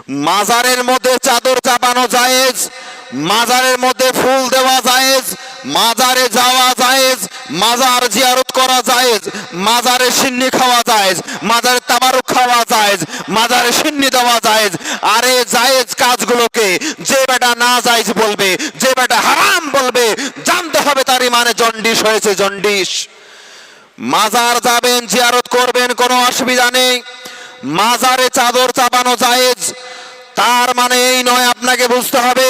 মাজারের মধ্যে চাদর চাপানো জায়েজ, মাজারের মধ্যে ফুল দেওয়া জায়েজ, মাজারে যাওয়া জায়েজ, মাজার জিয়ারত করা জায়েজ, মাজারে সিন্নি খাওয়া জায়েজ, মাজারে তাবারুক খাওয়া জায়েজ, মাজারে সিন্নি দেওয়া জায়েজ। আরে জায়েজ কাজগুলোকে যে বেটা না জায়েজ বলবে, যে বেটা হারাম বলবে, জানতে হবে তার ইমানে জন্ডিস হয়েছে, জন্ডিস। মাজার যাবেন, জিয়ারত করবেন, কোনো অসুবিধা নেই। মাজারে চাদর চাপানো জায়েজ, তার মানে এই নয়, আপনাকে বুঝতে হবে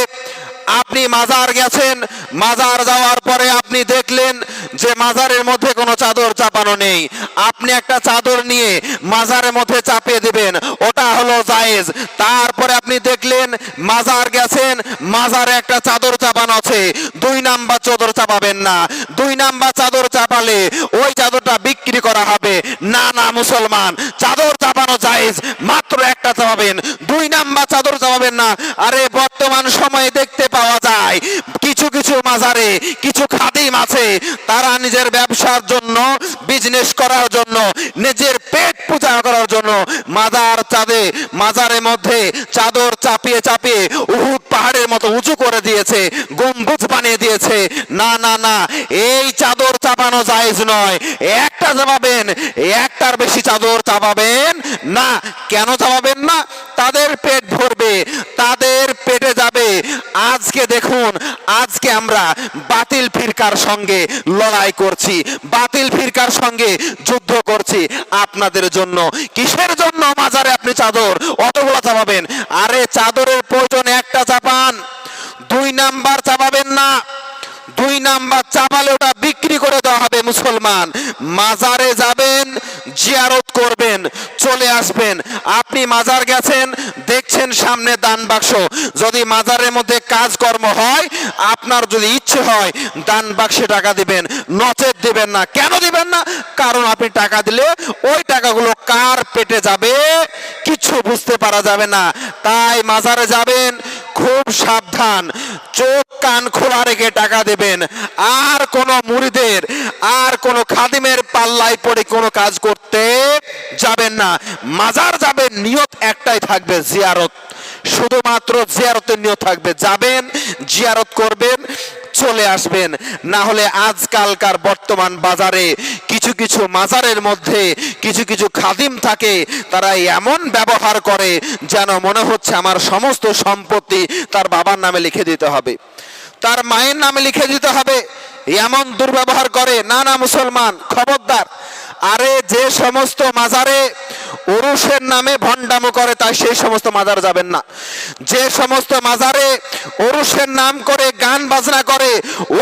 আপনি মাজার গেছেন, মাজার যাওয়ার পরে আপনি দেখলেন যে মাজারের মধ্যে কোনো চাদর চাপানো নেই, আপনি একটা চাদর নিয়ে মাজারের মধ্যে চাপিয়ে দিবেন, ওটা হলো জায়েজ। তারপরে আপনি দেখলেন মাজার গেছেন, মাজারে একটা চাদর চাপানো আছে, 2 নাম্বার চাদর চাপাবেন না। 2 নাম্বার চাদর চাপালে ওই চাদরটা বিক্রি করা হবে। না না মুসলমান, চাদর চাপানো জায়েজ, মাত্র একটা চাপাবেন, 2 নাম্বার চাদর চাপাবেন না। আরে বর্তমান সময়ে দেখতে পাওয়া যায় কিছু কিছু মাজারে কিছু খাদিম আছে, তারা নিজের ব্যবসার জন্য, বিজনেস করার জন্য, নিজের পেট পূজা করার জন্য মাজারের মধ্যে চাদর চাপিয়ে চাপিয়ে উহুদ পাহাড়ের মতো উঁচু করে দিয়েছে, গম্বুজ বানিয়ে দিয়েছে। না না না, এই চাদর চাপানো জায়েজ নয়। একটা চাপাবেন, একটার বেশি চাদর চাপাবেন না। কেন চাপাবেন না? তাদের পেট ভরবে, তাদের পেটে যাবে। আজকে দেখুন, আজকে আমরা বাতিল ফিরকার সঙ্গে লড়াই করছি, বাতিল ফিরকার সঙ্গে যুদ্ধ করছি আপনাদের জন্য। কিসের জন্য মাজারে আপনি চাদর অতগুলো চাপাবেন? আরে চাদরের প্রয়োজন একটা চাপান, 2 নাম্বার চাপাবেন না। 2 নাম্বার চাপালে ওটা বিক্রি করে দেওয়া হবে। মুসলমান, মাজারে যাবেন, জিয়ারত করবেন, চলে আসবেন। আপনি মাজার গেছেন, দেখছেন সামনে দান বাক্স, যদি মাজারের মধ্যে কাজকর্ম হয়, আপনার যদি ইচ্ছে হয় দান বাক্সে টাকা দিবেন, নচেত দিবেন না। কেন দিবেন না? কারণ আপনি টাকা দিলে ওই টাকাগুলো কার পেটে যাবে কিছু বুঝতে পারা যাবে না। তাই মাজারে যাবেন, খুব সাবধান, চোখ কান খোলা রেখে টাকা দেবেন। আর কোন মুরিদের, আর কোন খাদিমের পাল্লায় পড়ে কোনো কাজ করতে যাবেন না। মাজার যাবেন, নিয়ত একটাই থাকবে, জিয়ারত, শুধুমাত্র জিয়ারতের নিয়ত থাকবে। যাবেন, জিয়ারত করবেন, চলে আসবেন। না হলে আজকালকার বর্তমান বাজারে কিছু কিছু মাজারের মধ্যে কিছু কিছু খাদিম থাকে, তারা এমন ব্যবহার করে যেন মনে হচ্ছে আমার সমস্ত সম্পত্তি তার বাবার নামে লিখে দিতে হবে, তার মায়ের নামে লিখে দিতে হবে, এমন দুর্ব্যবহার করে। না না মুসলমান, খবরদার। আরে যে সমস্ত মাজারে ওরসের নামে ভণ্ডামো করে, তাই সেই সমস্ত মাজার যাবেন না। যে সমস্ত মাজারে ওরসের নাম করে গান বাজনা করে,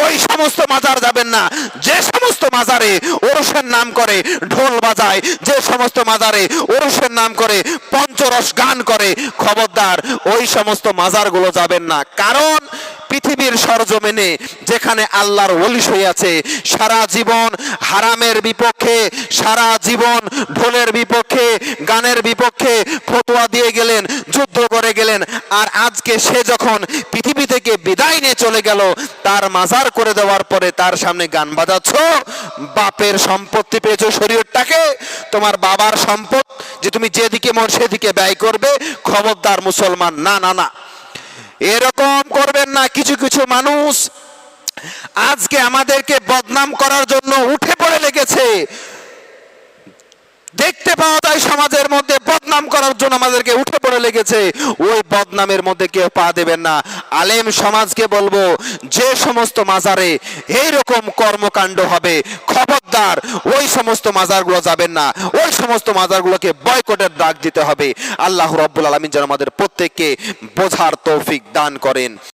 ওই সমস্ত মাজার যাবেন না। যে সমস্ত মাজারে ওরসের নাম করে ঢোল বাজায়, যে সমস্ত মাজারে ওরসের নাম করে পঞ্চরস গান করে, খবরদার, ওই সমস্ত মাজারগুলো যাবেন না। কারণ পৃথিবীর সরজমিনে যেখানে আল্লাহর ওলি হয়ে আছে, সারা জীবন হারামের বিপক্ষে, সারা জীবন ঢোলের বিপক্ষে, গানের বিপক্ষে ফতোয়া দিয়ে গেলেন, যুদ্ধ করে গেলেন, আর আজকে সে যখন পৃথিবী থেকে বিদায় নিয়ে চলে গেল, তার মাজার করে দেওয়ার পরে তার সামনে গান বাজাচ্ছ। বাপের সম্পত্তি পেয়েছো, শরীয়তটাকে, তোমার বাবার সম্পদ যে তুমি যেদিকে মন সেদিকে ব্যয় করবে। খবরদার মুসলমান, না না না, এরকম করবেন না। কিছু কিছু মানুষ আজকে আমাদেরকে বদনাম করার জন্য উঠে পড়ে লেগেছে, দেখতে পাওয়া যায় সমাজের মধ্যে বদনাম করার জন্য আমাদেরকে উঠে পড়ে লেগেছে। ওই বদনামের মধ্যে কেউ পা দেবেন না। আলেম সমাজকে বলবো, যে সমস্ত মাজারে এইরকম কর্মকাণ্ড হবে, খবরদার ওই সমস্ত মাজারগুলো যাবেন না, ওই সমস্ত মাজারগুলোকে বয়কটের ডাক দিতে হবে। আল্লাহ রাব্বুল আলামিন যেন আমাদের প্রত্যেককে বোঝার তৌফিক দান করেন।